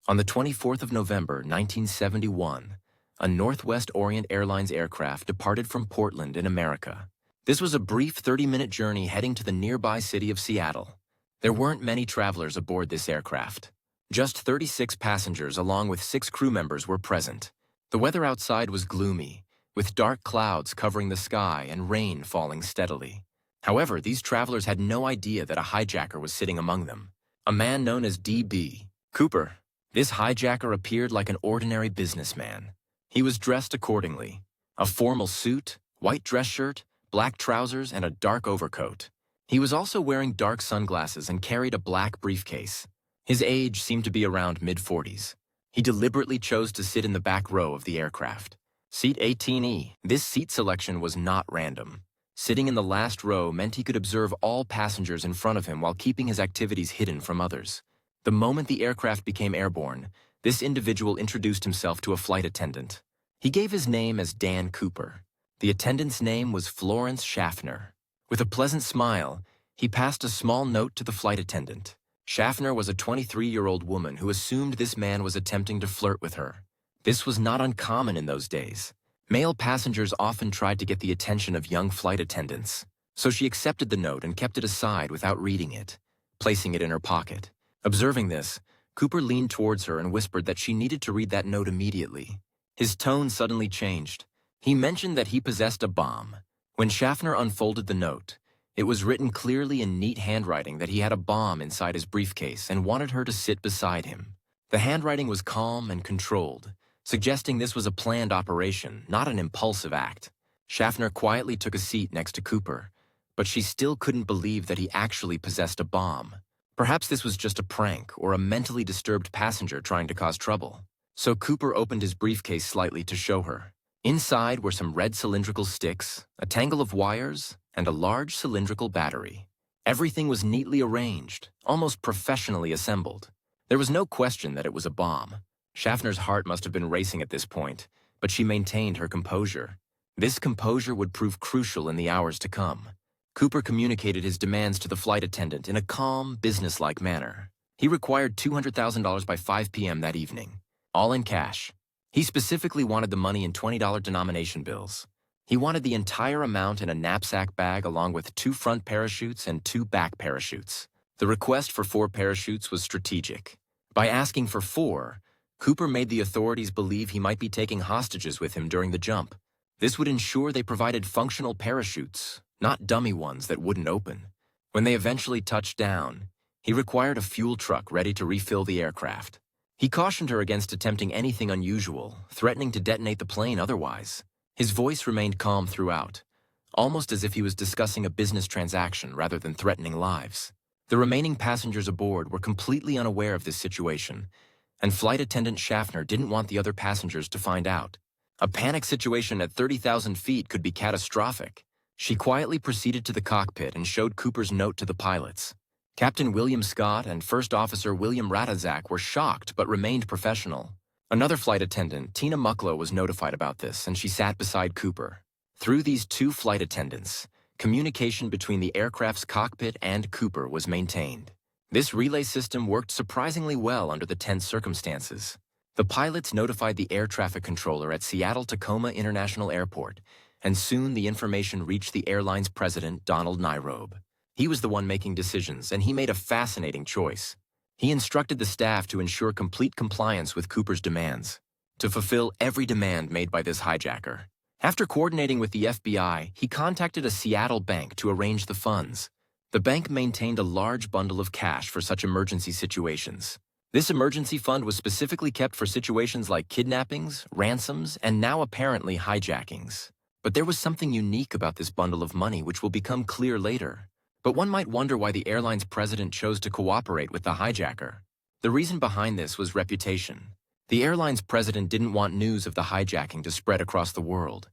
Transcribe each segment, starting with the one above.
On the 24th of November, 1971, a Northwest Orient Airlines aircraft departed from Portland in America. This was a brief 30-minute journey heading to the nearby city of Seattle. There weren't many travelers aboard this aircraft. Just 36 passengers along with 6 crew members were present. The weather outside was gloomy, with dark clouds covering the sky and rain falling steadily. However, these travelers had no idea that a hijacker was sitting among them. A man known as D.B. Cooper. This hijacker appeared like an ordinary businessman. He was dressed accordingly. A formal suit, white dress shirt, black trousers, and a dark overcoat. He was also wearing dark sunglasses and carried a black briefcase. His age seemed to be around mid-40s. He deliberately chose to sit in the back row of the aircraft. Seat 18E. This seat selection was not random. Sitting in the last row meant he could observe all passengers in front of him while keeping his activities hidden from others. The moment the aircraft became airborne, this individual introduced himself to a flight attendant. He gave his name as Dan Cooper. The attendant's name was Florence Schaffner. With a pleasant smile, he passed a small note to the flight attendant. Schaffner was a 23-year-old woman who assumed this man was attempting to flirt with her. This was not uncommon in those days. Male passengers often tried to get the attention of young flight attendants, so she accepted the note and kept it aside without reading it, placing it in her pocket. Observing this, Cooper leaned towards her and whispered that she needed to read that note immediately. His tone suddenly changed. He mentioned that he possessed a bomb. When Schaffner unfolded the note, it was written clearly in neat handwriting that he had a bomb inside his briefcase and wanted her to sit beside him. The handwriting was calm and controlled, suggesting this was a planned operation, not an impulsive act. Schaffner quietly took a seat next to Cooper, but she still couldn't believe that he actually possessed a bomb. Perhaps this was just a prank or a mentally disturbed passenger trying to cause trouble. So Cooper opened his briefcase slightly to show her. Inside were some red cylindrical sticks, a tangle of wires, and a large cylindrical battery. Everything was neatly arranged, almost professionally assembled. There was no question that it was a bomb. Schaffner's heart must have been racing at this point, but she maintained her composure. This composure would prove crucial in the hours to come. Cooper communicated his demands to the flight attendant in a calm, businesslike manner. He required $200,000 by 5 p.m. that evening, all in cash. He specifically wanted the money in $20 denomination bills. He wanted the entire amount in a knapsack bag along with 2 front parachutes and 2 back parachutes. The request for 4 parachutes was strategic. By asking for 4, Cooper made the authorities believe he might be taking hostages with him during the jump. This would ensure they provided functional parachutes, not dummy ones that wouldn't open. When they eventually touched down, he required a fuel truck ready to refill the aircraft. He cautioned her against attempting anything unusual, threatening to detonate the plane otherwise. His voice remained calm throughout, almost as if he was discussing a business transaction rather than threatening lives. The remaining passengers aboard were completely unaware of this situation, and flight attendant Schaffner didn't want the other passengers to find out. A panic situation at 30,000 feet could be catastrophic. She quietly proceeded to the cockpit and showed Cooper's note to the pilots. Captain William Scott and First Officer William Ratazak were shocked but remained professional. Another flight attendant, Tina Mucklow, was notified about this, and she sat beside Cooper. Through these 2 flight attendants, communication between the aircraft's cockpit and Cooper was maintained. This relay system worked surprisingly well under the tense circumstances. The pilots notified the air traffic controller at Seattle-Tacoma International Airport, and soon the information reached the airline's president, Donald Nyrobe. He was the one making decisions, and he made a fascinating choice. He instructed the staff to ensure complete compliance with Cooper's demands, to fulfill every demand made by this hijacker. After coordinating with the FBI, he contacted a Seattle bank to arrange the funds. The bank maintained a large bundle of cash for such emergency situations. This emergency fund was specifically kept for situations like kidnappings, ransoms, and now apparently hijackings. But there was something unique about this bundle of money which will become clear later. But one might wonder why the airline's president chose to cooperate with the hijacker. The reason behind this was reputation. The airline's president didn't want news of the hijacking to spread across the world,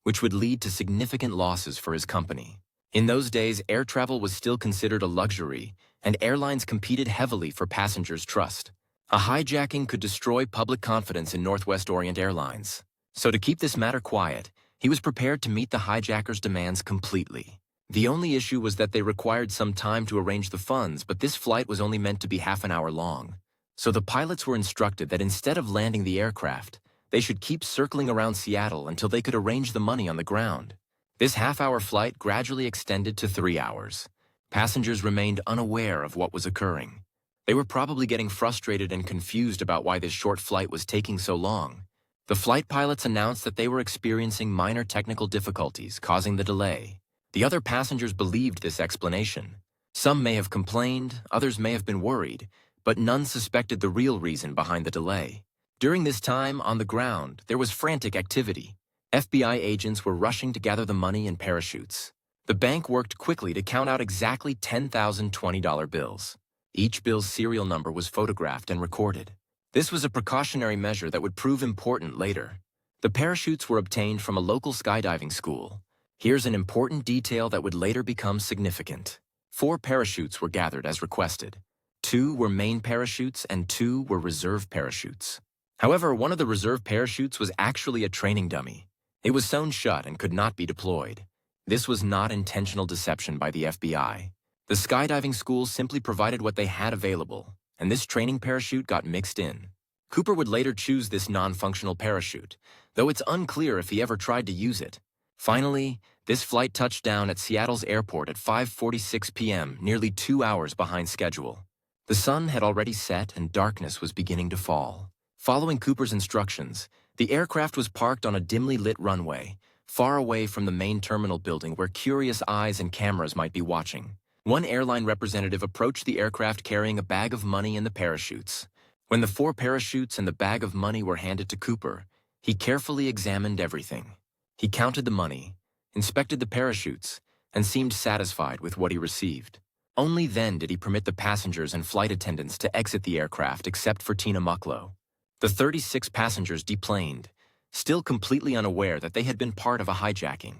which would lead to significant losses for his company. In those days, air travel was still considered a luxury, and airlines competed heavily for passengers' trust. A hijacking could destroy public confidence in Northwest Orient Airlines. So to keep this matter quiet, he was prepared to meet the hijackers' demands completely. The only issue was that they required some time to arrange the funds, but this flight was only meant to be half an hour long. So the pilots were instructed that instead of landing the aircraft, they should keep circling around Seattle until they could arrange the money on the ground. This half-hour flight gradually extended to 3 hours. Passengers remained unaware of what was occurring. They were probably getting frustrated and confused about why this short flight was taking so long. The flight pilots announced that they were experiencing minor technical difficulties causing the delay. The other passengers believed this explanation. Some may have complained, others may have been worried, but none suspected the real reason behind the delay. During this time, on the ground, there was frantic activity. FBI agents were rushing to gather the money in parachutes. The bank worked quickly to count out exactly 10,000 $20 bills. Each bill's serial number was photographed and recorded. This was a precautionary measure that would prove important later. The parachutes were obtained from a local skydiving school. Here's an important detail that would later become significant. 4 parachutes were gathered as requested. 2 were main parachutes and 2 were reserve parachutes. However, one of the reserve parachutes was actually a training dummy. It was sewn shut and could not be deployed. This was not intentional deception by the FBI. The skydiving school simply provided what they had available, and this training parachute got mixed in. Cooper would later choose this non-functional parachute, though it's unclear if he ever tried to use it. Finally, this flight touched down at Seattle's airport at 5:46 p.m., nearly 2 hours behind schedule. The sun had already set and darkness was beginning to fall. Following Cooper's instructions, the aircraft was parked on a dimly lit runway, far away from the main terminal building where curious eyes and cameras might be watching. One airline representative approached the aircraft carrying a bag of money and the parachutes. When the 4 parachutes and the bag of money were handed to Cooper, he carefully examined everything. He counted the money, inspected the parachutes, and seemed satisfied with what he received. Only then did he permit the passengers and flight attendants to exit the aircraft except for Tina Mucklow. The 36 passengers deplaned, still completely unaware that they had been part of a hijacking.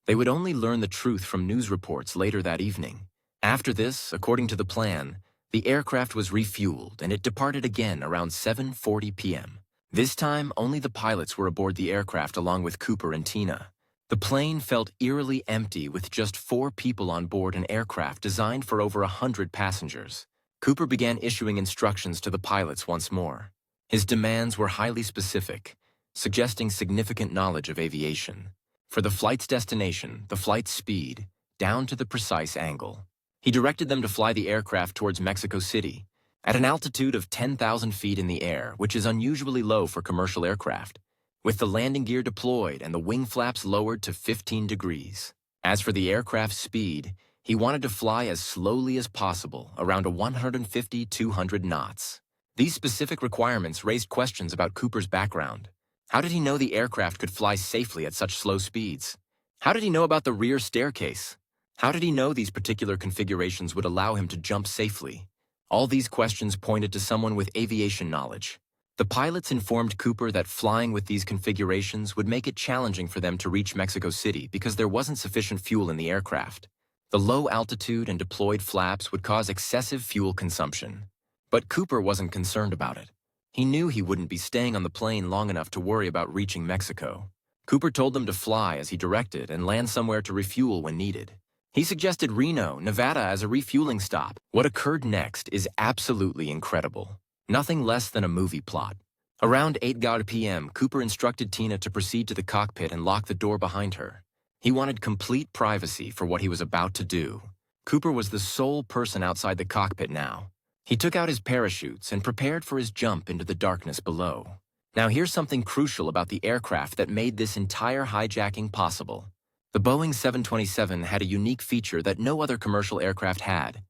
They would only learn the truth from news reports later that evening. After this, according to the plan, the aircraft was refueled and it departed again around 7:40 p.m. This time, only the pilots were aboard the aircraft along with Cooper and Tina. The plane felt eerily empty with just 4 people on board an aircraft designed for over 100 passengers. Cooper began issuing instructions to the pilots once more. His demands were highly specific, suggesting significant knowledge of aviation. For the flight's destination, the flight's speed, down to the precise angle. He directed them to fly the aircraft towards Mexico City, at an altitude of 10,000 feet in the air, which is unusually low for commercial aircraft, with the landing gear deployed and the wing flaps lowered to 15 degrees. As for the aircraft's speed, he wanted to fly as slowly as possible, around 150-200 knots. These specific requirements raised questions about Cooper's background. How did he know the aircraft could fly safely at such slow speeds? How did he know about the rear staircase? How did he know these particular configurations would allow him to jump safely? All these questions pointed to someone with aviation knowledge. The pilots informed Cooper that flying with these configurations would make it challenging for them to reach Mexico City because there wasn't sufficient fuel in the aircraft. The low altitude and deployed flaps would cause excessive fuel consumption. But Cooper wasn't concerned about it. He knew he wouldn't be staying on the plane long enough to worry about reaching Mexico. Cooper told them to fly as he directed and land somewhere to refuel when needed. He suggested Reno, Nevada as a refueling stop. What occurred next is absolutely incredible. Nothing less than a movie plot. Around 8:00 p.m., Cooper instructed Tina to proceed to the cockpit and lock the door behind her. He wanted complete privacy for what he was about to do. Cooper was the sole person outside the cockpit now. He took out his parachutes and prepared for his jump into the darkness below. Now here's something crucial about the aircraft that made this entire hijacking possible. The Boeing 727 had a unique feature that no other commercial aircraft had: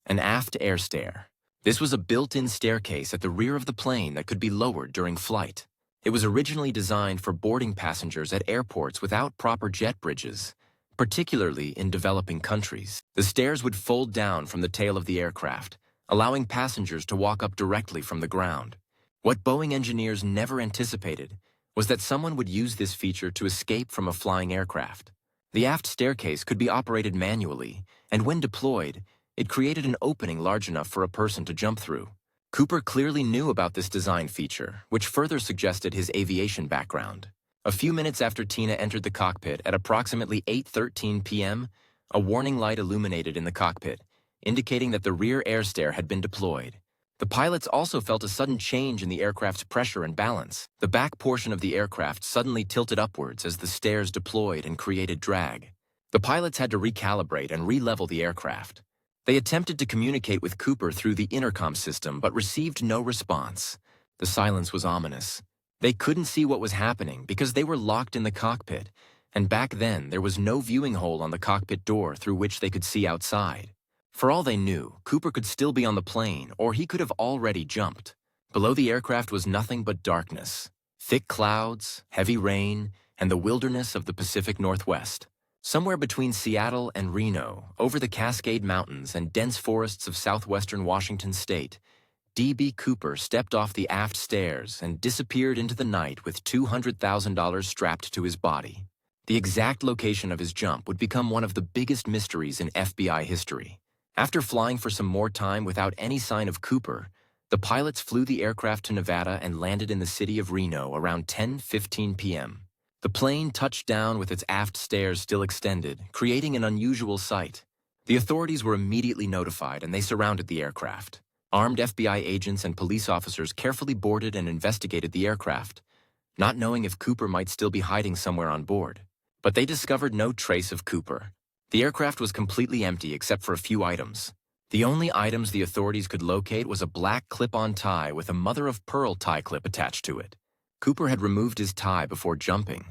an aft air stair. This was a built-in staircase at the rear of the plane that could be lowered during flight. It was originally designed for boarding passengers at airports without proper jet bridges, particularly in developing countries. The stairs would fold down from the tail of the aircraft, allowing passengers to walk up directly from the ground. What Boeing engineers never anticipated was that someone would use this feature to escape from a flying aircraft. The aft staircase could be operated manually, and when deployed, it created an opening large enough for a person to jump through. Cooper clearly knew about this design feature, which further suggested his aviation background. A few minutes after Tina entered the cockpit at approximately 8:13 p.m., a warning light illuminated in the cockpit, indicating that the rear air stair had been deployed. The pilots also felt a sudden change in the aircraft's pressure and balance. The back portion of the aircraft suddenly tilted upwards as the stairs deployed and created drag. The pilots had to recalibrate and re-level the aircraft. They attempted to communicate with Cooper through the intercom system but received no response. The silence was ominous. They couldn't see what was happening because they were locked in the cockpit, and back then there was no viewing hole on the cockpit door through which they could see outside. For all they knew, Cooper could still be on the plane, or he could have already jumped. Below the aircraft was nothing but darkness, thick clouds, heavy rain, and the wilderness of the Pacific Northwest. Somewhere between Seattle and Reno, over the Cascade Mountains and dense forests of southwestern Washington state, D.B. Cooper stepped off the aft stairs and disappeared into the night with $200,000 strapped to his body. The exact location of his jump would become one of the biggest mysteries in FBI history. After flying for some more time without any sign of Cooper, the pilots flew the aircraft to Nevada and landed in the city of Reno around 10:15 p.m. The plane touched down with its aft stairs still extended, creating an unusual sight. The authorities were immediately notified and they surrounded the aircraft. Armed FBI agents and police officers carefully boarded and investigated the aircraft, not knowing if Cooper might still be hiding somewhere on board. But they discovered no trace of Cooper. The aircraft was completely empty except for a few items. The only items the authorities could locate was a black clip-on tie with a mother-of-pearl tie clip attached to it. Cooper had removed his tie before jumping,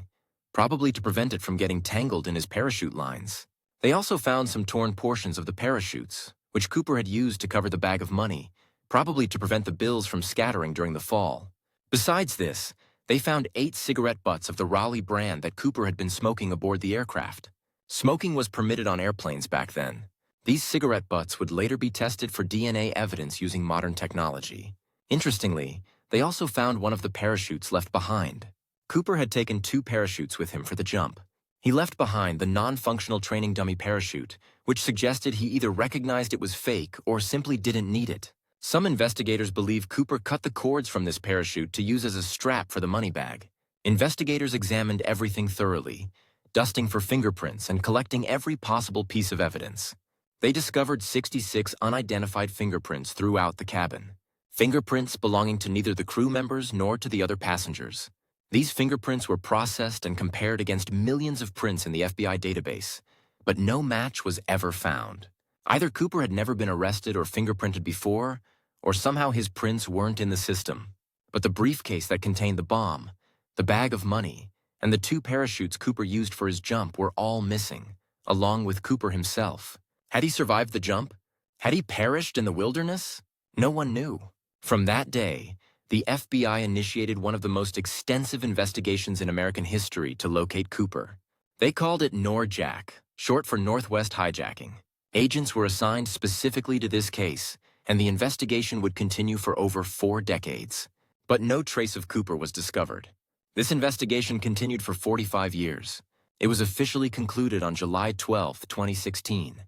probably to prevent it from getting tangled in his parachute lines. They also found some torn portions of the parachutes, which Cooper had used to cover the bag of money, probably to prevent the bills from scattering during the fall. Besides this, they found 8 cigarette butts of the Raleigh brand that Cooper had been smoking aboard the aircraft. Smoking was permitted on airplanes back then. These cigarette butts would later be tested for DNA evidence using modern technology. Interestingly, they also found one of the parachutes left behind. Cooper had taken 2 parachutes with him for the jump. He left behind the non-functional training dummy parachute, which suggested he either recognized it was fake or simply didn't need it. Some investigators believe Cooper cut the cords from this parachute to use as a strap for the money bag. Investigators examined everything thoroughly, dusting for fingerprints and collecting every possible piece of evidence. They discovered 66 unidentified fingerprints throughout the cabin. Fingerprints belonging to neither the crew members nor to the other passengers. These fingerprints were processed and compared against millions of prints in the FBI database, but no match was ever found. Either Cooper had never been arrested or fingerprinted before, or somehow his prints weren't in the system. But the briefcase that contained the bomb, the bag of money, and the 2 parachutes Cooper used for his jump were all missing, along with Cooper himself. Had he survived the jump? Had he perished in the wilderness? No one knew. From that day, the FBI initiated one of the most extensive investigations in American history to locate Cooper. They called it NORJAC, short for Northwest Hijacking. Agents were assigned specifically to this case, and the investigation would continue for over 4 decades. But no trace of Cooper was discovered. This investigation continued for 45 years. It was officially concluded on July 12, 2016,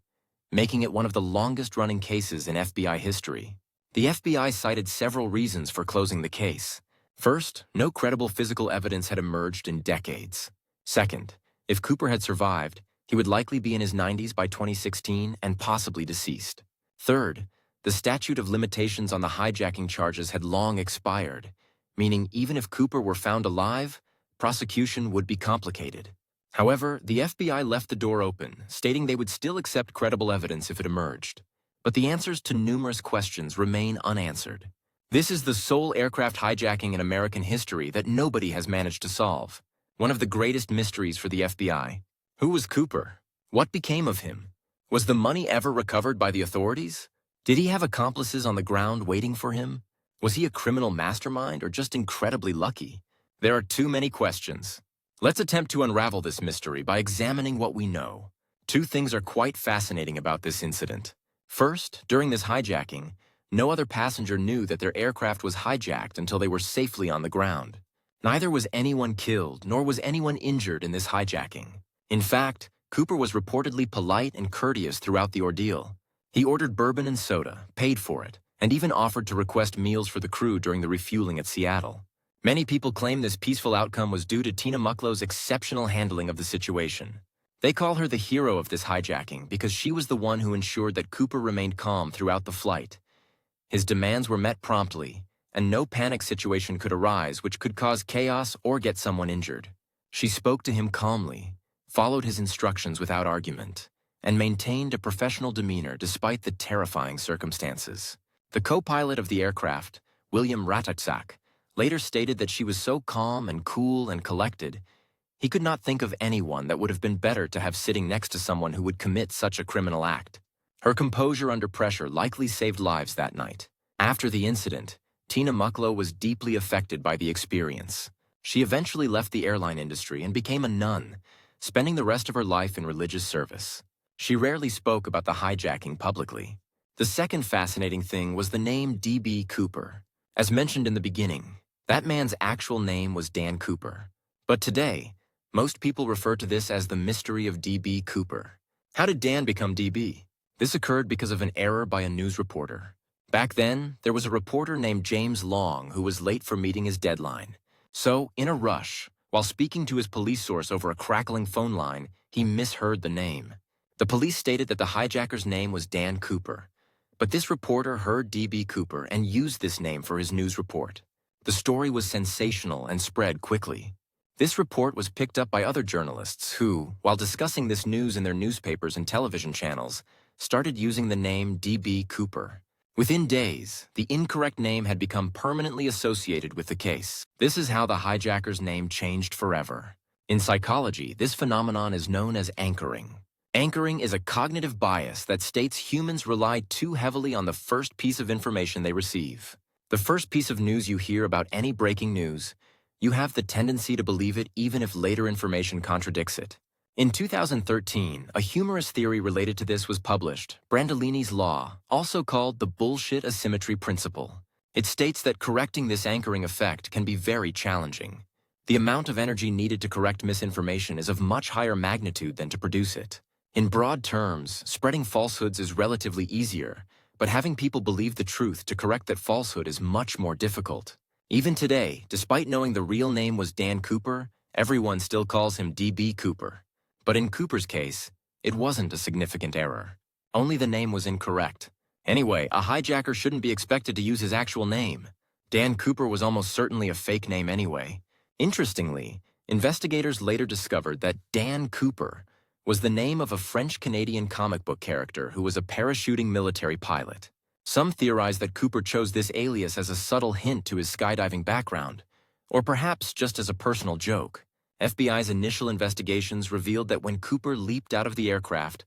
making it one of the longest-running cases in FBI history. The FBI cited several reasons for closing the case. First, no credible physical evidence had emerged in decades. Second, if Cooper had survived, he would likely be in his 90s by 2016 and possibly deceased. Third, the statute of limitations on the hijacking charges had long expired, meaning even if Cooper were found alive, prosecution would be complicated. However, the FBI left the door open, stating they would still accept credible evidence if it emerged. But the answers to numerous questions remain unanswered. This is the sole aircraft hijacking in American history that nobody has managed to solve. One of the greatest mysteries for the FBI. Who was Cooper? What became of him? Was the money ever recovered by the authorities? Did he have accomplices on the ground waiting for him? Was he a criminal mastermind or just incredibly lucky? There are too many questions. Let's attempt to unravel this mystery by examining what we know. 2 things are quite fascinating about this incident. First, during this hijacking, no other passenger knew that their aircraft was hijacked until they were safely on the ground. Neither was anyone killed, nor was anyone injured in this hijacking. In fact, Cooper was reportedly polite and courteous throughout the ordeal. He ordered bourbon and soda, paid for it, and even offered to request meals for the crew during the refueling at Seattle. Many people claim this peaceful outcome was due to Tina Mucklow's exceptional handling of the situation. They call her the hero of this hijacking because she was the one who ensured that Cooper remained calm throughout the flight. His demands were met promptly, and no panic situation could arise which could cause chaos or get someone injured. She spoke to him calmly, followed his instructions without argument, and maintained a professional demeanor despite the terrifying circumstances. The co-pilot of the aircraft, William Ratajczak, later stated that she was so calm and cool and collected, he could not think of anyone that would have been better to have sitting next to someone who would commit such a criminal act. Her composure under pressure likely saved lives that night. After the incident, Tina Mucklow was deeply affected by the experience. She eventually left the airline industry and became a nun, spending the rest of her life in religious service. She rarely spoke about the hijacking publicly. The second fascinating thing was the name D.B. Cooper. As mentioned in the beginning, that man's actual name was Dan Cooper. But today, most people refer to this as the mystery of D.B. Cooper. How did Dan become D.B.? This occurred because of an error by a news reporter. Back then, there was a reporter named James Long who was late for meeting his deadline. So, in a rush, while speaking to his police source over a crackling phone line, he misheard the name. The police stated that the hijacker's name was Dan Cooper. But this reporter heard D.B. Cooper and used this name for his news report. The story was sensational and spread quickly. This report was picked up by other journalists who, while discussing this news in their newspapers and television channels, started using the name D.B. Cooper. Within days, the incorrect name had become permanently associated with the case. This is how the hijacker's name changed forever. In psychology, this phenomenon is known as anchoring. Anchoring is a cognitive bias that states humans rely too heavily on the first piece of information they receive. The first piece of news you hear about any breaking news, you have the tendency to believe it even if later information contradicts it. In 2013, a humorous theory related to this was published, Brandolini's Law, also called the bullshit asymmetry principle. It states that correcting this anchoring effect can be very challenging. The amount of energy needed to correct misinformation is of much higher magnitude than to produce it. In broad terms, spreading falsehoods is relatively easier, but having people believe the truth to correct that falsehood is much more difficult. Even today, despite knowing the real name was Dan Cooper, everyone still calls him D.B. Cooper. But in Cooper's case, it wasn't a significant error. Only the name was incorrect. Anyway, a hijacker shouldn't be expected to use his actual name. Dan Cooper was almost certainly a fake name anyway. Interestingly, investigators later discovered that Dan Cooper was the name of a French-Canadian comic book character who was a parachuting military pilot. Some theorize that Cooper chose this alias as a subtle hint to his skydiving background, or perhaps just as a personal joke. FBI's initial investigations revealed that when Cooper leaped out of the aircraft,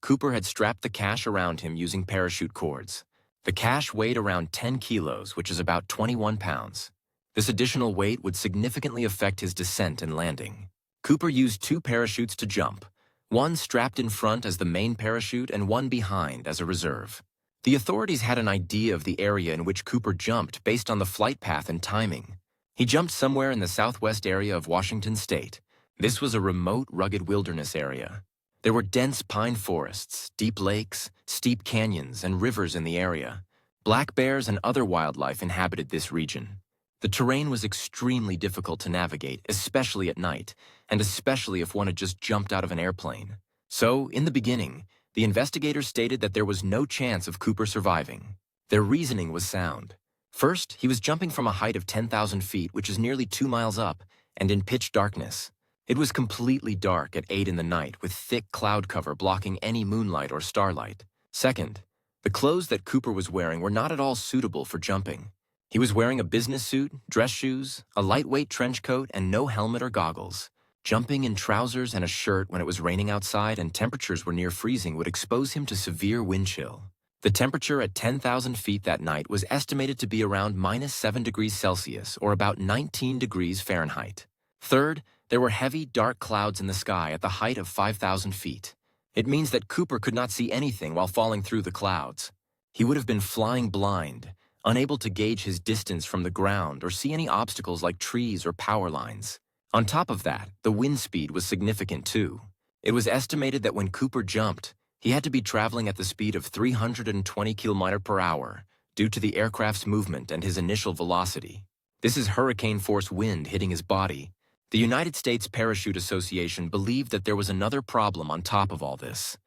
Cooper had strapped the cash around him using parachute cords. The cash weighed around 10 kilos, which is about 21 pounds. This additional weight would significantly affect his descent and landing. Cooper used 2 parachutes to jump, one strapped in front as the main parachute and one behind as a reserve. The authorities had an idea of the area in which Cooper jumped based on the flight path and timing. He jumped somewhere in the southwest area of Washington state. This was a remote, rugged wilderness area. There were dense pine forests, deep lakes, steep canyons, and rivers in the area. Black bears and other wildlife inhabited this region. The terrain was extremely difficult to navigate, especially at night, and especially if one had just jumped out of an airplane. So, in the beginning, the investigators stated that there was no chance of Cooper surviving. Their reasoning was sound. First, he was jumping from a height of 10,000 feet, which is nearly 2 miles up, and in pitch darkness. It was completely dark at 8 in the night, with thick cloud cover blocking any moonlight or starlight. Second, the clothes that Cooper was wearing were not at all suitable for jumping. He was wearing a business suit, dress shoes, a lightweight trench coat, and no helmet or goggles. Jumping in trousers and a shirt when it was raining outside and temperatures were near freezing would expose him to severe wind chill. The temperature at 10,000 feet that night was estimated to be around -7 degrees Celsius, or about 19 degrees Fahrenheit. Third, there were heavy, dark clouds in the sky at the height of 5,000 feet. It means that Cooper could not see anything while falling through the clouds. He would have been flying blind, unable to gauge his distance from the ground or see any obstacles like trees or power lines. On top of that, the wind speed was significant too. It was estimated that when Cooper jumped, he had to be traveling at the speed of 320 km per hour due to the aircraft's movement and his initial velocity. This is hurricane-force wind hitting his body. The United States Parachute Association believed that there was another problem on top of all this: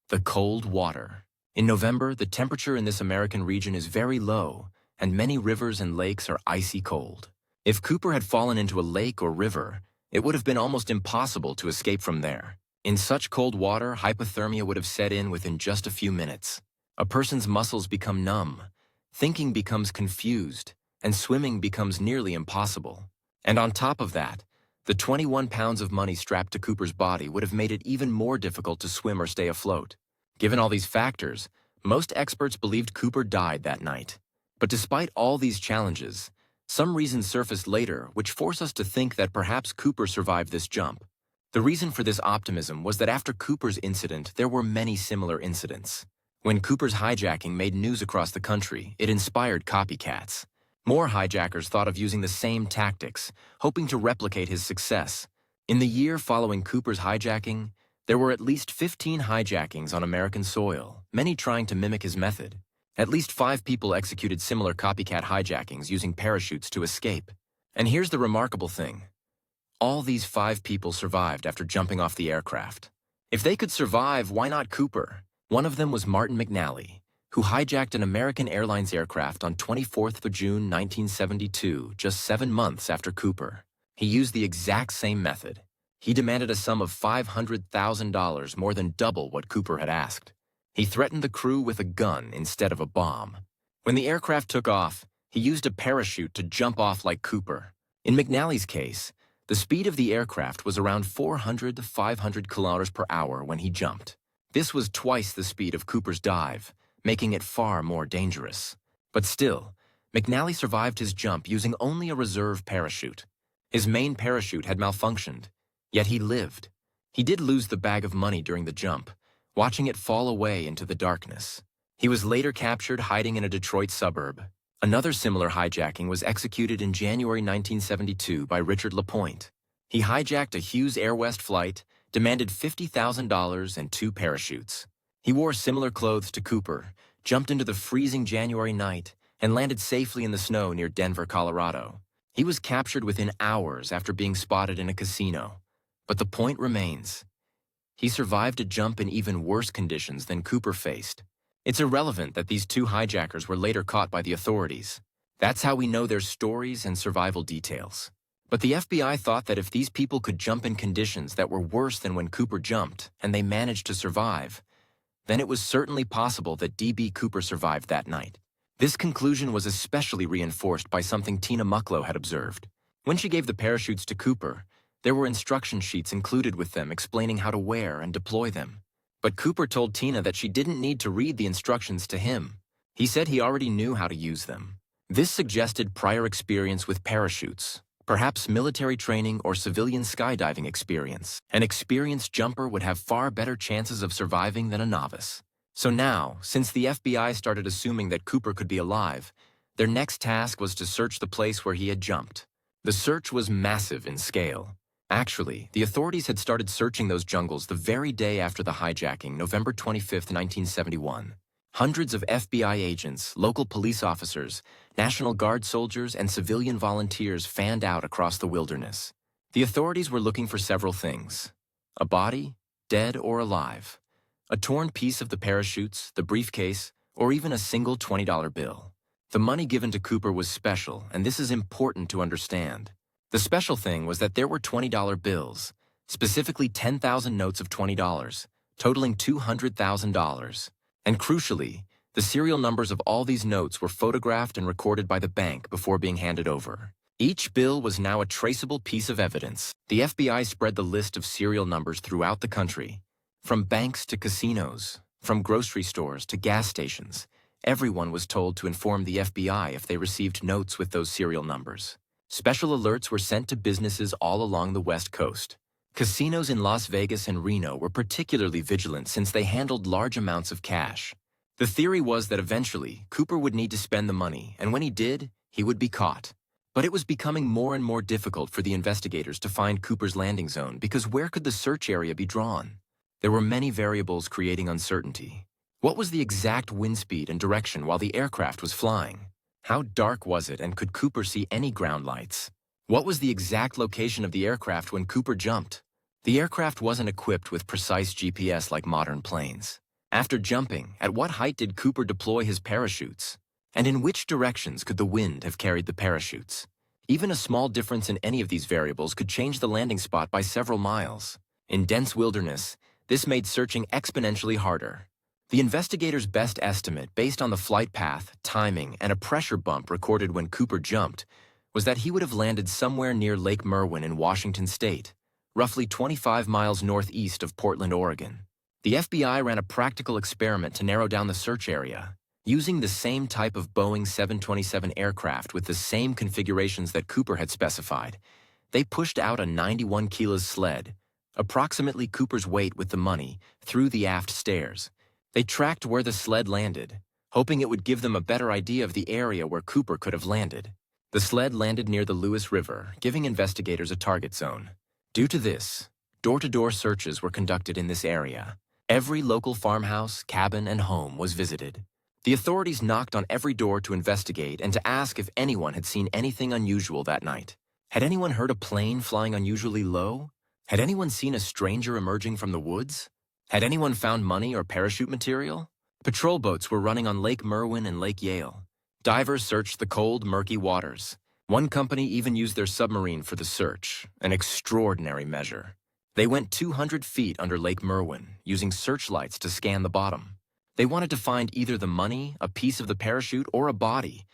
the cold water. In November, the temperature in this American region is very low, and many rivers and lakes are icy cold. If Cooper had fallen into a lake or river, it would have been almost impossible to escape from there. In such cold water, hypothermia would have set in within just a few minutes. A person's muscles become numb, thinking becomes confused, and swimming becomes nearly impossible. And on top of that, the 21 pounds of money strapped to Cooper's body would have made it even more difficult to swim or stay afloat. Given all these factors, most experts believed Cooper died that night. But despite all these challenges, some reasons surfaced later which force us to think that perhaps Cooper survived this jump. The reason for this optimism was that after Cooper's incident, there were many similar incidents. When Cooper's hijacking made news across the country, it inspired copycats. More hijackers thought of using the same tactics, hoping to replicate his success. In the year following Cooper's hijacking, there were at least 15 hijackings on American soil, many trying to mimic his method. At least 5 people executed similar copycat hijackings using parachutes to escape. And here's the remarkable thing. All these 5 people survived after jumping off the aircraft. If they could survive, why not Cooper? One of them was Martin McNally, who hijacked an American Airlines aircraft on 24th of June 1972, just 7 months after Cooper. He used the exact same method. He demanded a sum of $500,000, more than double what Cooper had asked. He threatened the crew with a gun instead of a bomb. When the aircraft took off, he used a parachute to jump off like Cooper. In McNally's case, the speed of the aircraft was around 400 to 500 kilometers per hour when he jumped. This was twice the speed of Cooper's dive, making it far more dangerous. But still, McNally survived his jump using only a reserve parachute. His main parachute had malfunctioned, yet he lived. He did lose the bag of money during the jump, watching it fall away into the darkness. He was later captured hiding in a Detroit suburb. Another similar hijacking was executed in January 1972 by Richard LaPointe. He hijacked a Hughes Air West flight, demanded $50,000 and 2 parachutes. He wore similar clothes to Cooper, jumped into the freezing January night, and landed safely in the snow near Denver, Colorado. He was captured within hours after being spotted in a casino. But the point remains. He survived a jump in even worse conditions than Cooper faced. It's irrelevant that these 2 hijackers were later caught by the authorities. That's how we know their stories and survival details. But the FBI thought that if these people could jump in conditions that were worse than when Cooper jumped, and they managed to survive, then it was certainly possible that D.B. Cooper survived that night. This conclusion was especially reinforced by something Tina Mucklow had observed. When she gave the parachutes to Cooper, there were instruction sheets included with them explaining how to wear and deploy them. But Cooper told Tina that she didn't need to read the instructions to him. He said he already knew how to use them. This suggested prior experience with parachutes, perhaps military training or civilian skydiving experience. An experienced jumper would have far better chances of surviving than a novice. So now, since the FBI started assuming that Cooper could be alive, their next task was to search the place where he had jumped. The search was massive in scale. Actually, the authorities had started searching those jungles the very day after the hijacking, November 25, 1971. Hundreds of FBI agents, local police officers, National Guard soldiers, and civilian volunteers fanned out across the wilderness. The authorities were looking for several things: a body, dead or alive, a torn piece of the parachutes, the briefcase, or even a single $20 bill. The money given to Cooper was special, and this is important to understand. The special thing was that there were $20 bills, specifically 10,000 notes of $20, totaling $200,000. And crucially, the serial numbers of all these notes were photographed and recorded by the bank before being handed over. Each bill was now a traceable piece of evidence. The FBI spread the list of serial numbers throughout the country. From banks to casinos, from grocery stores to gas stations, everyone was told to inform the FBI if they received notes with those serial numbers. Special alerts were sent to businesses all along the West Coast. Casinos in Las Vegas and Reno were particularly vigilant since they handled large amounts of cash. The theory was that eventually, Cooper would need to spend the money, and when he did, he would be caught. But it was becoming more and more difficult for the investigators to find Cooper's landing zone because where could the search area be drawn? There were many variables creating uncertainty. What was the exact wind speed and direction while the aircraft was flying? How dark was it, and could Cooper see any ground lights? What was the exact location of the aircraft when Cooper jumped? The aircraft wasn't equipped with precise GPS like modern planes. After jumping, at what height did Cooper deploy his parachutes? And in which directions could the wind have carried the parachutes? Even a small difference in any of these variables could change the landing spot by several miles. In dense wilderness, this made searching exponentially harder. The investigators' best estimate, based on the flight path, timing, and a pressure bump recorded when Cooper jumped, was that he would have landed somewhere near Lake Merwin in Washington state, roughly 25 miles northeast of Portland, Oregon. The FBI ran a practical experiment to narrow down the search area. Using the same type of Boeing 727 aircraft with the same configurations that Cooper had specified, they pushed out a 91 kilos sled, approximately Cooper's weight with the money, through the aft stairs. They tracked where the sled landed, hoping it would give them a better idea of the area where Cooper could have landed. The sled landed near the Lewis River, giving investigators a target zone. Due to this, door-to-door searches were conducted in this area. Every local farmhouse, cabin, and home was visited. The authorities knocked on every door to investigate and to ask if anyone had seen anything unusual that night. Had anyone heard a plane flying unusually low? Had anyone seen a stranger emerging from the woods? Had anyone found money or parachute material? Patrol boats were running on Lake Merwin and Lake Yale. Divers searched the cold, murky waters. One company even used their submarine for the search, an extraordinary measure. They went 200 feet under Lake Merwin, using searchlights to scan the bottom. They wanted to find either the money, a piece of the parachute, or a body,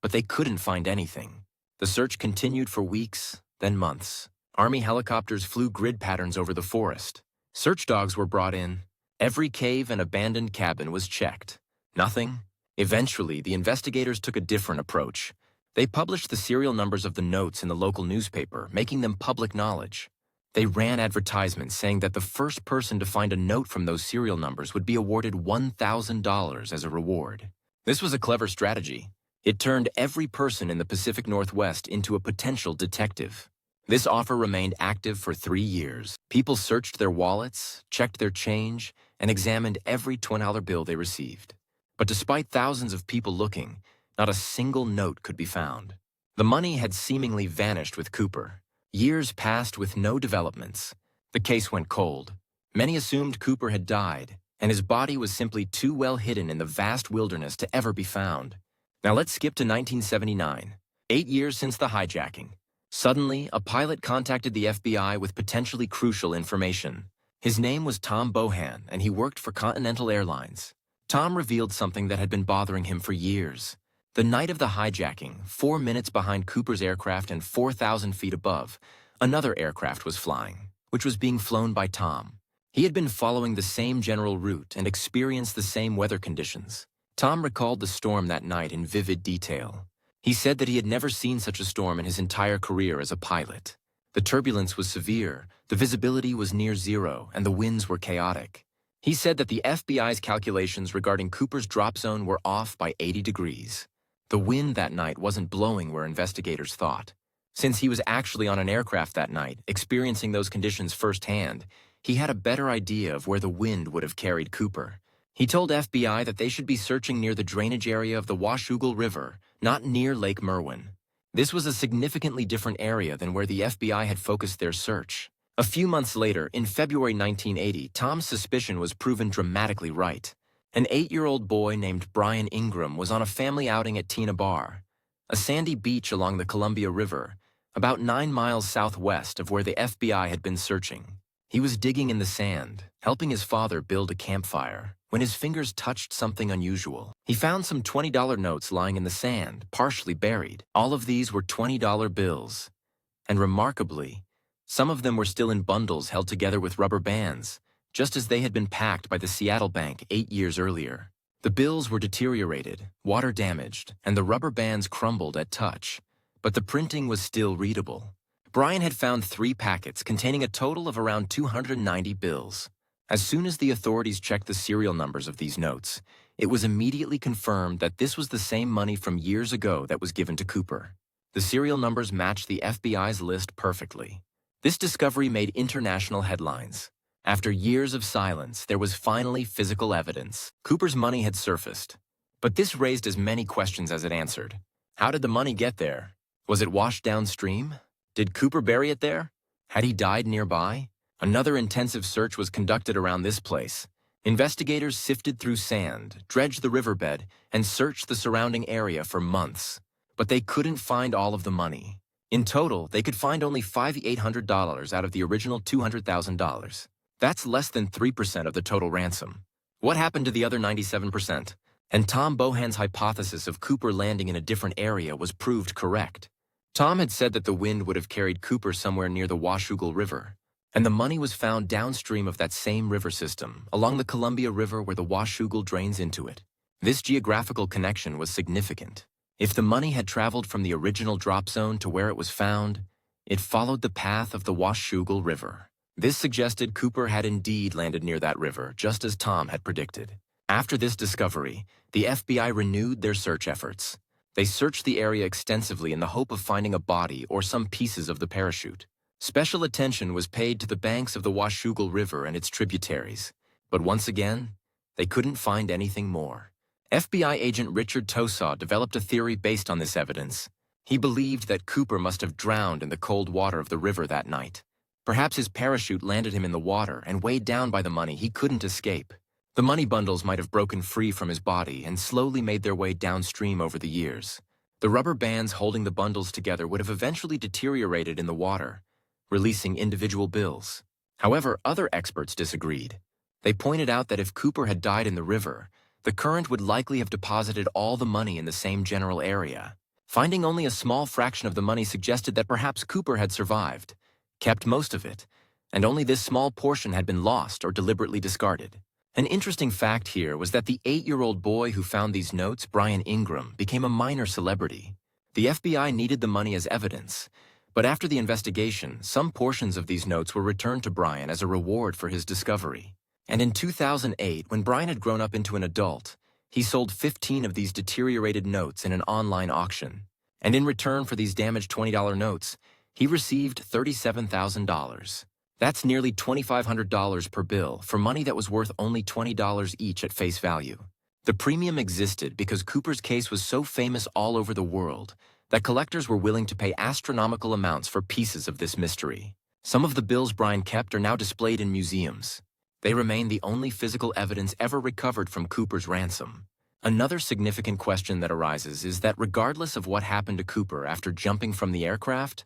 but they couldn't find anything. The search continued for weeks, then months. Army helicopters flew grid patterns over the forest. Search dogs were brought in. Every cave and abandoned cabin was checked. Nothing. Eventually, the investigators took a different approach. They published the serial numbers of the notes in the local newspaper, making them public knowledge. They ran advertisements saying that the first person to find a note from those serial numbers would be awarded $1,000 as a reward. This was a clever strategy. It turned every person in the Pacific Northwest into a potential detective. This offer remained active for 3 years. People searched their wallets, checked their change, and examined every $20 bill they received. But despite thousands of people looking, not a single note could be found. The money had seemingly vanished with Cooper. Years passed with no developments. The case went cold. Many assumed Cooper had died, and his body was simply too well hidden in the vast wilderness to ever be found. Now let's skip to 1979, 8 years since the hijacking. Suddenly, a pilot contacted the FBI with potentially crucial information. His name was Tom Bohan, and he worked for Continental Airlines. Tom revealed something that had been bothering him for years. The night of the hijacking, 4 minutes behind Cooper's aircraft and 4,000 feet above, another aircraft was flying, which was being flown by Tom. He had been following the same general route and experienced the same weather conditions. Tom recalled the storm that night in vivid detail. He said that he had never seen such a storm in his entire career as a pilot. The turbulence was severe, the visibility was near zero, and the winds were chaotic. He said that the FBI's calculations regarding Cooper's drop zone were off by 80 degrees. The wind that night wasn't blowing where investigators thought. Since he was actually on an aircraft that night, experiencing those conditions firsthand, he had a better idea of where the wind would have carried Cooper. He told FBI that they should be searching near the drainage area of the Washougal River, not near Lake Merwin. This was a significantly different area than where the FBI had focused their search. A few months later, in February 1980, Tom's suspicion was proven dramatically right. An 8-year-old boy named Brian Ingram was on a family outing at Tina Bar, a sandy beach along the Columbia River, about 9 miles southwest of where the FBI had been searching. He was digging in the sand, helping his father build a campfire, when his fingers touched something unusual. He found some $20 notes lying in the sand, partially buried. All of these were $20 bills. And remarkably, some of them were still in bundles held together with rubber bands, just as they had been packed by the Seattle Bank 8 years earlier. The bills were deteriorated, water damaged, and the rubber bands crumbled at touch, but the printing was still readable. Brian had found 3 packets containing a total of around 290 bills. As soon as the authorities checked the serial numbers of these notes, it was immediately confirmed that this was the same money from years ago that was given to Cooper. The serial numbers matched the FBI's list perfectly. This discovery made international headlines. After years of silence, there was finally physical evidence. Cooper's money had surfaced. But this raised as many questions as it answered. How did the money get there? Was it washed downstream? Did Cooper bury it there? Had he died nearby? Another intensive search was conducted around this place. Investigators sifted through sand, dredged the riverbed, and searched the surrounding area for months. But they couldn't find all of the money. In total, they could find only $5,800 out of the original $200,000. That's less than 3% of the total ransom. What happened to the other 97%? And Tom Bohan's hypothesis of Cooper landing in a different area was proved correct. Tom had said that the wind would have carried Cooper somewhere near the Washougal River, and the money was found downstream of that same river system, along the Columbia River where the Washougal drains into it. This geographical connection was significant. If the money had traveled from the original drop zone to where it was found, it followed the path of the Washougal River. This suggested Cooper had indeed landed near that river, just as Tom had predicted. After this discovery, the FBI renewed their search efforts. They searched the area extensively in the hope of finding a body or some pieces of the parachute. Special attention was paid to the banks of the Washougal River and its tributaries. But once again, they couldn't find anything more. FBI agent Richard Tosaw developed a theory based on this evidence. He believed that Cooper must have drowned in the cold water of the river that night. Perhaps his parachute landed him in the water, and weighed down by the money, he couldn't escape. The money bundles might have broken free from his body and slowly made their way downstream over the years. The rubber bands holding the bundles together would have eventually deteriorated in the water, releasing individual bills. However, other experts disagreed. They pointed out that if Cooper had died in the river, the current would likely have deposited all the money in the same general area. Finding only a small fraction of the money suggested that perhaps Cooper had survived, kept most of it, and only this small portion had been lost or deliberately discarded. An interesting fact here was that the 8-year-old boy who found these notes, Brian Ingram, became a minor celebrity. The FBI needed the money as evidence, but after the investigation, some portions of these notes were returned to Brian as a reward for his discovery. And in 2008, when Brian had grown up into an adult, he sold 15 of these deteriorated notes in an online auction. And in return for these damaged $20 notes, he received $37,000. That's nearly $2,500 per bill for money that was worth only $20 each at face value. The premium existed because Cooper's case was so famous all over the world that collectors were willing to pay astronomical amounts for pieces of this mystery. Some of the bills Brian kept are now displayed in museums. They remain the only physical evidence ever recovered from Cooper's ransom. Another significant question that arises is that regardless of what happened to Cooper after jumping from the aircraft,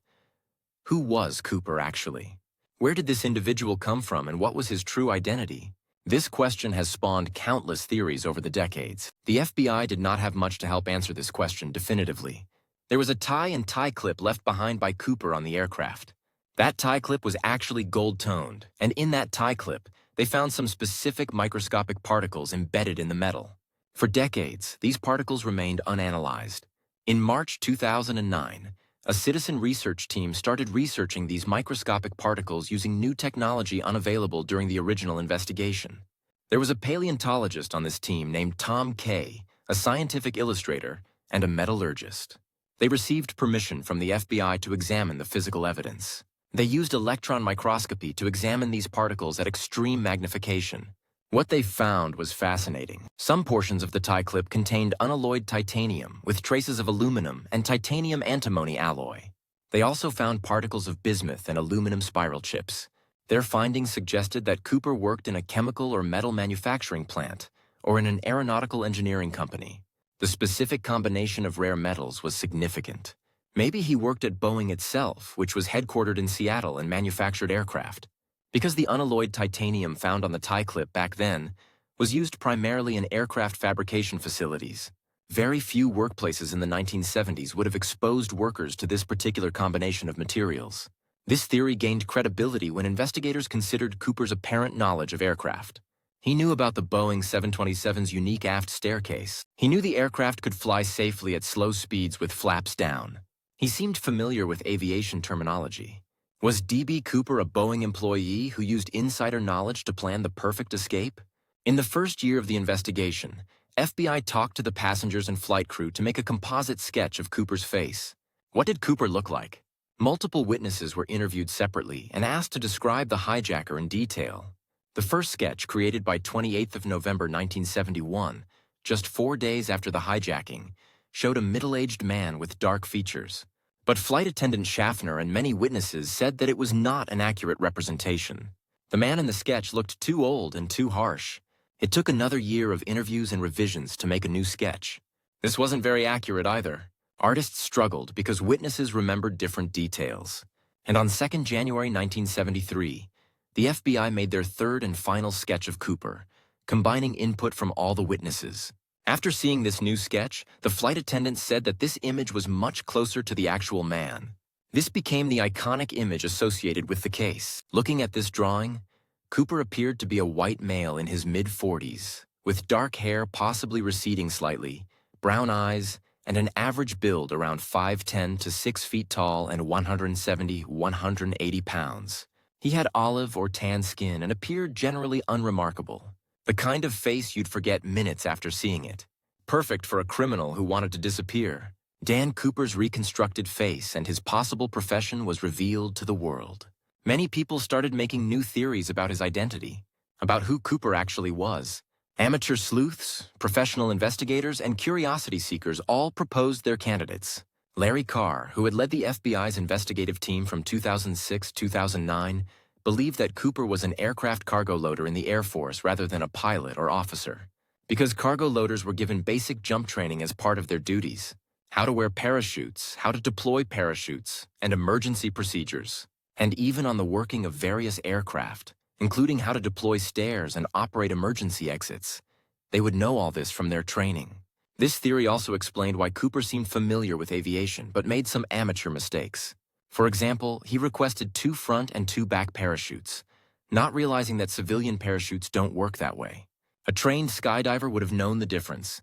who was Cooper actually? Where did this individual come from and what was his true identity? This question has spawned countless theories over the decades. The FBI did not have much to help answer this question definitively. There was a tie and tie clip left behind by Cooper on the aircraft. That tie clip was actually gold-toned, and in that tie clip, they found some specific microscopic particles embedded in the metal. For decades, these particles remained unanalyzed. In March 2009, a citizen research team started researching these microscopic particles using new technology unavailable during the original investigation. There was a paleontologist on this team named Tom Kay, a scientific illustrator, and a metallurgist. They received permission from the FBI to examine the physical evidence. They used electron microscopy to examine these particles at extreme magnification. What they found was fascinating. Some portions of the tie clip contained unalloyed titanium with traces of aluminum and titanium antimony alloy. They also found particles of bismuth and aluminum spiral chips. Their findings suggested that Cooper worked in a chemical or metal manufacturing plant or in an aeronautical engineering company. The specific combination of rare metals was significant. Maybe he worked at Boeing itself, which was headquartered in Seattle and manufactured aircraft. Because the unalloyed titanium found on the tie clip back then was used primarily in aircraft fabrication facilities, very few workplaces in the 1970s would have exposed workers to this particular combination of materials. This theory gained credibility when investigators considered Cooper's apparent knowledge of aircraft. He knew about the Boeing 727's unique aft staircase. He knew the aircraft could fly safely at slow speeds with flaps down. He seemed familiar with aviation terminology. Was D.B. Cooper a Boeing employee who used insider knowledge to plan the perfect escape? In the first year of the investigation, FBI talked to the passengers and flight crew to make a composite sketch of Cooper's face. What did Cooper look like? Multiple witnesses were interviewed separately and asked to describe the hijacker in detail. The first sketch, created by 28th of November 1971, just 4 days after the hijacking, showed a middle-aged man with dark features. But flight attendant Schaffner and many witnesses said that it was not an accurate representation. The man in the sketch looked too old and too harsh. It took another year of interviews and revisions to make a new sketch. This wasn't very accurate either. Artists struggled because witnesses remembered different details. And on 2nd January 1973, the FBI made their third and final sketch of Cooper, combining input from all the witnesses. After seeing this new sketch, the flight attendant said that this image was much closer to the actual man. This became the iconic image associated with the case. Looking at this drawing, Cooper appeared to be a white male in his mid-40s, with dark hair possibly receding slightly, brown eyes, and an average build around 5'10" to 6 feet tall and 170–180 pounds. He had olive or tan skin and appeared generally unremarkable. The kind of face you'd forget minutes after seeing it. Perfect for a criminal who wanted to disappear. Dan Cooper's reconstructed face and his possible profession was revealed to the world. Many people started making new theories about his identity, about who Cooper actually was. Amateur sleuths, professional investigators, and curiosity seekers all proposed their candidates. Larry Carr, who had led the FBI's investigative team from 2006–2009, believed that Cooper was an aircraft cargo loader in the Air Force rather than a pilot or officer, because cargo loaders were given basic jump training as part of their duties, how to wear parachutes, how to deploy parachutes, and emergency procedures, and even on the working of various aircraft, including how to deploy stairs and operate emergency exits. They would know all this from their training. This theory also explained why Cooper seemed familiar with aviation but made some amateur mistakes. For example, he requested 2 front and 2 back parachutes, not realizing that civilian parachutes don't work that way. A trained skydiver would have known the difference,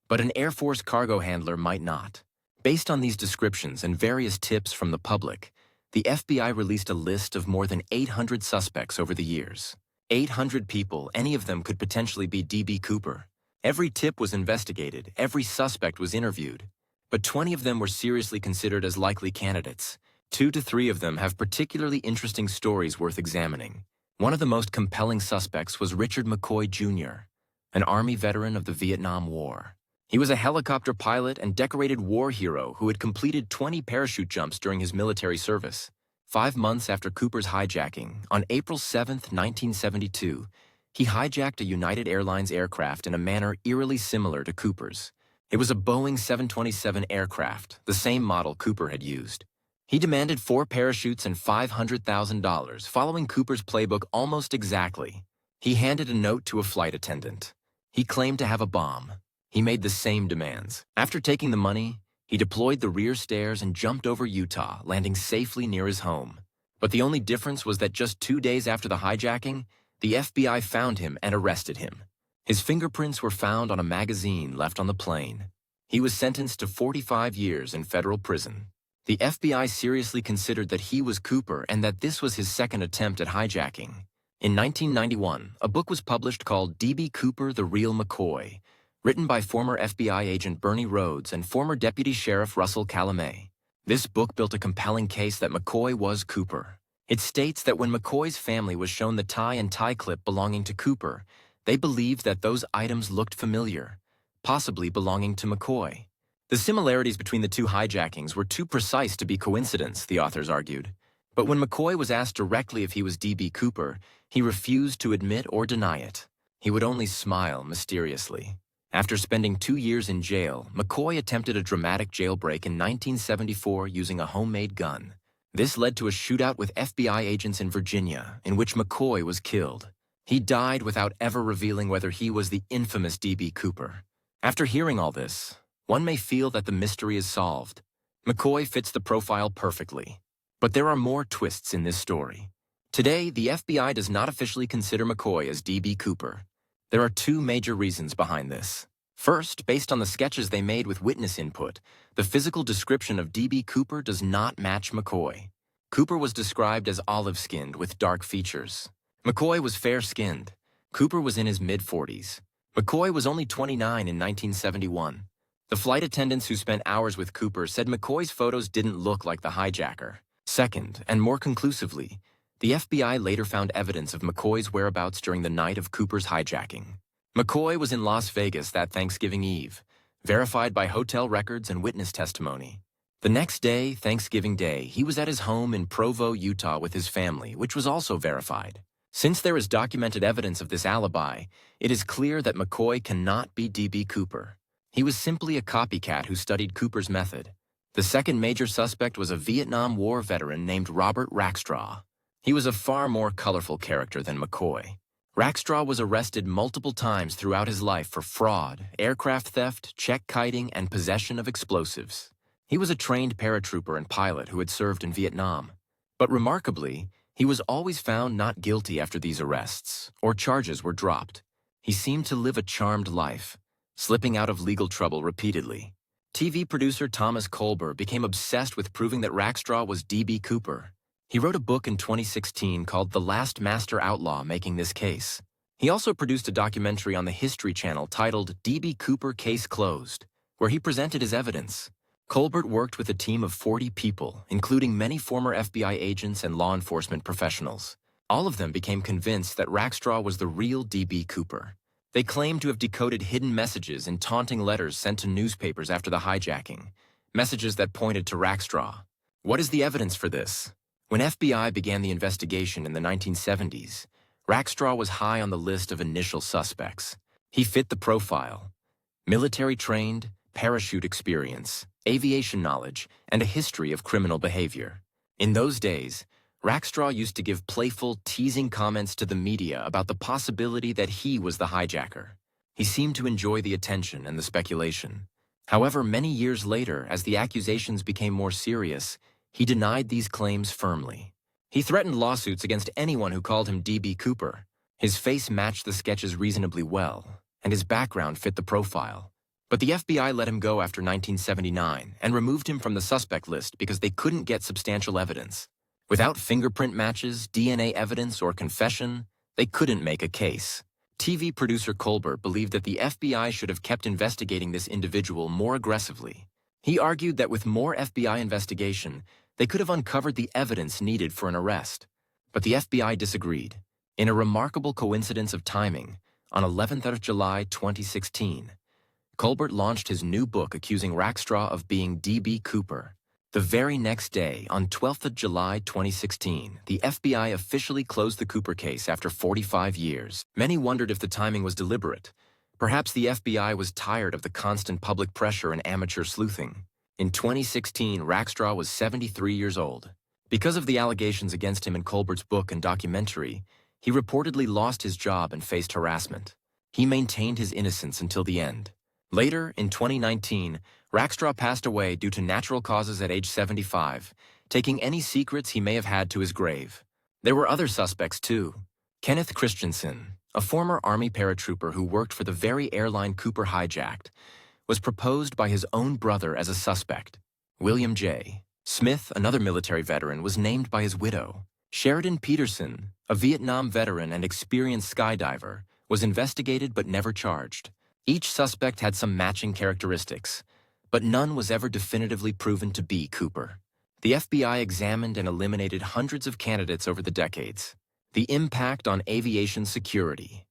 but an Air Force cargo handler might not. Based on these descriptions and various tips from the public, the FBI released a list of more than 800 suspects over the years. 800 people, any of them could potentially be D.B. Cooper. Every tip was investigated, every suspect was interviewed, but 20 of them were seriously considered as likely candidates. 2 to 3 of them have particularly interesting stories worth examining. One of the most compelling suspects was Richard McCoy Jr., an Army veteran of the Vietnam War. He was a helicopter pilot and decorated war hero who had completed 20 parachute jumps during his military service. 5 months after Cooper's hijacking, on April 7, 1972, he hijacked a United Airlines aircraft in a manner eerily similar to Cooper's. It was a Boeing 727 aircraft, the same model Cooper had used. He demanded 4 parachutes and $500,000, following Cooper's playbook almost exactly. He handed a note to a flight attendant. He claimed to have a bomb. He made the same demands. After taking the money, he deployed the rear stairs and jumped over Utah, landing safely near his home. But the only difference was that just 2 days after the hijacking, the FBI found him and arrested him. His fingerprints were found on a magazine left on the plane. He was sentenced to 45 years in federal prison. The FBI seriously considered that he was Cooper and that this was his second attempt at hijacking. In 1991, a book was published called D.B. Cooper, The Real McCoy, written by former FBI agent Bernie Rhodes and former Deputy Sheriff Russell Calamé. This book built a compelling case that McCoy was Cooper. It states that when McCoy's family was shown the tie and tie clip belonging to Cooper, they believed that those items looked familiar, possibly belonging to McCoy. The similarities between the 2 hijackings were too precise to be coincidence, the authors argued. But when McCoy was asked directly if he was D.B. Cooper, he refused to admit or deny it. He would only smile mysteriously. After spending 2 years in jail, McCoy attempted a dramatic jailbreak in 1974 using a homemade gun. This led to a shootout with FBI agents in Virginia, in which McCoy was killed. He died without ever revealing whether he was the infamous D.B. Cooper. After hearing all this, one may feel that the mystery is solved. McCoy fits the profile perfectly. But there are more twists in this story. Today, the FBI does not officially consider McCoy as D.B. Cooper. There are 2 major reasons behind this. First, based on the sketches they made with witness input, the physical description of D.B. Cooper does not match McCoy. Cooper was described as olive-skinned with dark features. McCoy was fair-skinned. Cooper was in his mid-40s. McCoy was only 29 in 1971. The flight attendants who spent hours with Cooper said McCoy's photos didn't look like the hijacker. Second, and more conclusively, the FBI later found evidence of McCoy's whereabouts during the night of Cooper's hijacking. McCoy was in Las Vegas that Thanksgiving Eve, verified by hotel records and witness testimony. The next day, Thanksgiving Day, he was at his home in Provo, Utah with his family, which was also verified. Since there is documented evidence of this alibi, it is clear that McCoy cannot be D.B. Cooper. He was simply a copycat who studied Cooper's method. The second major suspect was a Vietnam War veteran named Robert Rackstraw. He was a far more colorful character than McCoy. Rackstraw was arrested multiple times throughout his life for fraud, aircraft theft, check kiting, and possession of explosives. He was a trained paratrooper and pilot who had served in Vietnam. But remarkably, he was always found not guilty after these arrests, or charges were dropped. He seemed to live a charmed life, slipping out of legal trouble repeatedly. TV producer Thomas Colbert became obsessed with proving that Rackstraw was D.B. Cooper. He wrote a book in 2016 called The Last Master Outlaw, making this case. He also produced a documentary on the History Channel titled D.B. Cooper Case Closed, where he presented his evidence. Colbert worked with a team of 40 people, including many former FBI agents and law enforcement professionals. All of them became convinced that Rackstraw was the real D.B. Cooper. They claimed to have decoded hidden messages in taunting letters sent to newspapers after the hijacking, messages that pointed to Rackstraw. What is the evidence for this? When FBI began the investigation in the 1970s, Rackstraw was high on the list of initial suspects. He fit the profile: military-trained, parachute experience, aviation knowledge, and a history of criminal behavior. In those days, Rackstraw used to give playful, teasing comments to the media about the possibility that he was the hijacker. He seemed to enjoy the attention and the speculation. However, many years later, as the accusations became more serious, he denied these claims firmly. He threatened lawsuits against anyone who called him D.B. Cooper. His face matched the sketches reasonably well, and his background fit the profile. But the FBI let him go after 1979 and removed him from the suspect list because they couldn't get substantial evidence. Without fingerprint matches, DNA evidence, or confession, they couldn't make a case. TV producer Colbert believed that the FBI should have kept investigating this individual more aggressively. He argued that with more FBI investigation, they could have uncovered the evidence needed for an arrest. But the FBI disagreed. In a remarkable coincidence of timing, on 11th of July 2016, Colbert launched his new book accusing Rackstraw of being D.B. Cooper. The very next day, on 12th of July 2016, the FBI officially closed the Cooper case after 45 years. Many wondered if the timing was deliberate. Perhaps the FBI was tired of the constant public pressure and amateur sleuthing. In 2016, Rackstraw was 73 years old. Because of the allegations against him in Colbert's book and documentary, he reportedly lost his job and faced harassment. He maintained his innocence until the end. Later, in 2019, Rackstraw passed away due to natural causes at age 75, taking any secrets he may have had to his grave. There were other suspects, too. Kenneth Christensen, a former Army paratrooper who worked for the very airline Cooper hijacked, was proposed by his own brother as a suspect. William J. Smith, another military veteran, was named by his widow. Sheridan Peterson, a Vietnam veteran and experienced skydiver, was investigated but never charged. Each suspect had some matching characteristics, but none was ever definitively proven to be Cooper. The FBI examined and eliminated hundreds of candidates over the decades. The impact on aviation security.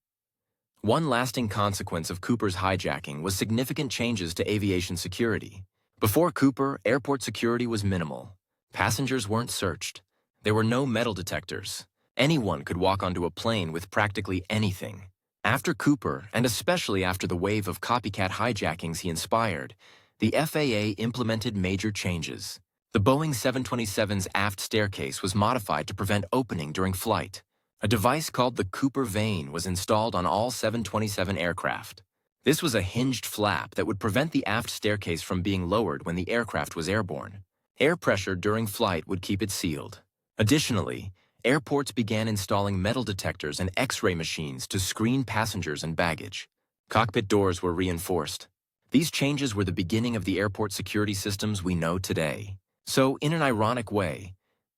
One lasting consequence of Cooper's hijacking was significant changes to aviation security. Before Cooper, airport security was minimal. Passengers weren't searched. There were no metal detectors. Anyone could walk onto a plane with practically anything. After Cooper, and especially after the wave of copycat hijackings he inspired, the FAA implemented major changes. The Boeing 727's aft staircase was modified to prevent opening during flight. A device called the Cooper vane was installed on all 727 aircraft. This was a hinged flap that would prevent the aft staircase from being lowered when the aircraft was airborne. Air pressure during flight would keep it sealed. Additionally, airports began installing metal detectors and X-ray machines to screen passengers and baggage. Cockpit doors were reinforced. These changes were the beginning of the airport security systems we know today. So, in an ironic way,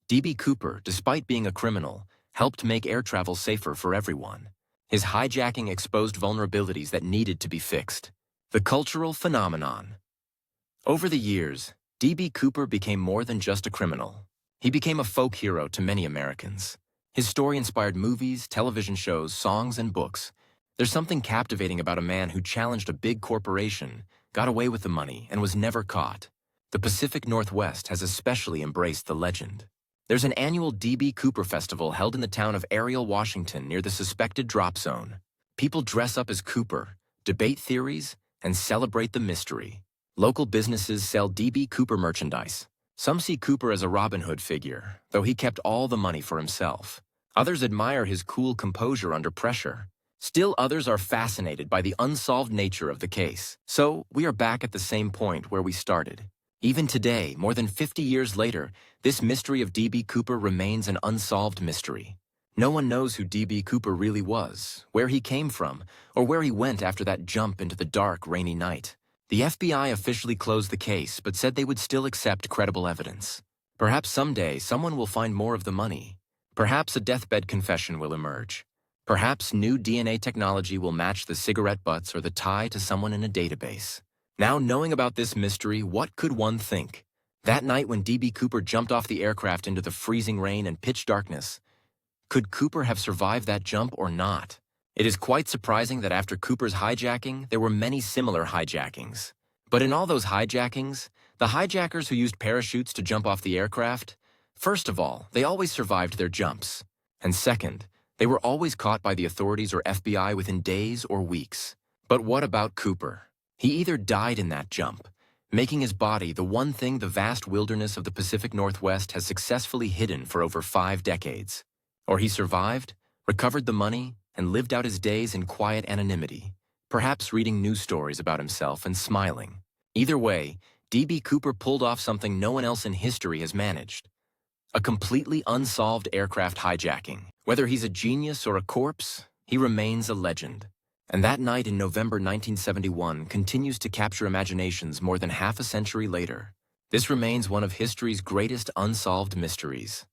D.B. Cooper, despite being a criminal, helped make air travel safer for everyone. His hijacking exposed vulnerabilities that needed to be fixed. The cultural phenomenon. Over the years, D.B. Cooper became more than just a criminal. He became a folk hero to many Americans. His story inspired movies, television shows, songs, and books. There's something captivating about a man who challenged a big corporation, got away with the money, and was never caught. The Pacific Northwest has especially embraced the legend. There's an annual D.B. Cooper Festival held in the town of Ariel, Washington, near the suspected drop zone. People dress up as Cooper, debate theories, and celebrate the mystery. Local businesses sell D.B. Cooper merchandise. Some see Cooper as a Robin Hood figure, though he kept all the money for himself. Others admire his cool composure under pressure. Still others are fascinated by the unsolved nature of the case. So, we are back at the same point where we started. Even today, more than 50 years later, this mystery of D.B. Cooper remains an unsolved mystery. No one knows who D.B. Cooper really was, where he came from, or where he went after that jump into the dark, rainy night. The FBI officially closed the case, but said they would still accept credible evidence. Perhaps someday someone will find more of the money. Perhaps a deathbed confession will emerge. Perhaps new DNA technology will match the cigarette butts or the tie to someone in a database. Now knowing about this mystery, what could one think? That night when D.B. Cooper jumped off the aircraft into the freezing rain and pitch darkness, could Cooper have survived that jump or not? It is quite surprising that after Cooper's hijacking, there were many similar hijackings. But in all those hijackings, the hijackers who used parachutes to jump off the aircraft, first of all, they always survived their jumps. And second, they were always caught by the authorities or FBI within days or weeks. But what about Cooper? He either died in that jump, making his body the one thing the vast wilderness of the Pacific Northwest has successfully hidden for over 5 decades, or he survived, recovered the money, and lived out his days in quiet anonymity, perhaps reading news stories about himself and smiling. Either way, D.B. Cooper pulled off something no one else in history has managed: a completely unsolved aircraft hijacking. Whether he's a genius or a corpse, he remains a legend. And that night in November 1971 continues to capture imaginations more than half a century later. This remains one of history's greatest unsolved mysteries.